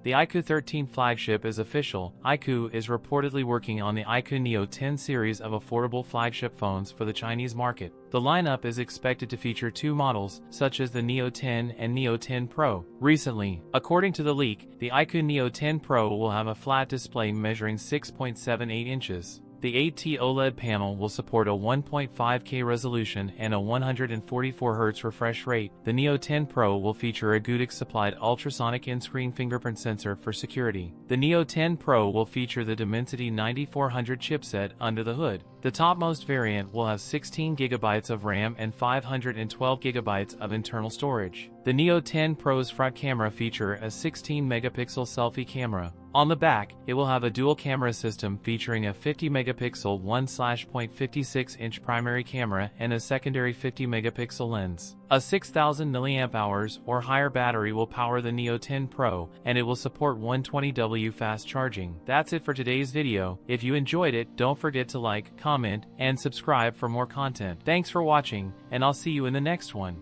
The iQOO 13 flagship is official. iQOO is reportedly working on the iQOO Neo 10 series of affordable flagship phones for the Chinese market. The lineup is expected to feature two models, such as the Neo 10 and Neo 10 Pro. Recently, according to the leak, the iQOO Neo 10 Pro will have a flat display measuring 6.78 inches. The 8T OLED panel will support a 1.5K resolution and a 144 Hz refresh rate. The Neo 10 Pro will feature a Goodix-supplied ultrasonic in-screen fingerprint sensor for security. The Neo 10 Pro will feature the Dimensity 9400 chipset under the hood. The topmost variant will have 16GB of RAM and 512GB of internal storage. The Neo 10 Pro's front camera feature a 16-megapixel selfie camera. On the back, it will have a dual camera system featuring a 50-megapixel 1/0.56-inch primary camera and a secondary 50-megapixel lens. A 6000 mAh or higher battery will power the Neo 10 Pro, and it will support 120W fast charging. That's it for today's video. If you enjoyed it, don't forget to like, comment, and subscribe for more content. Thanks for watching, and I'll see you in the next one.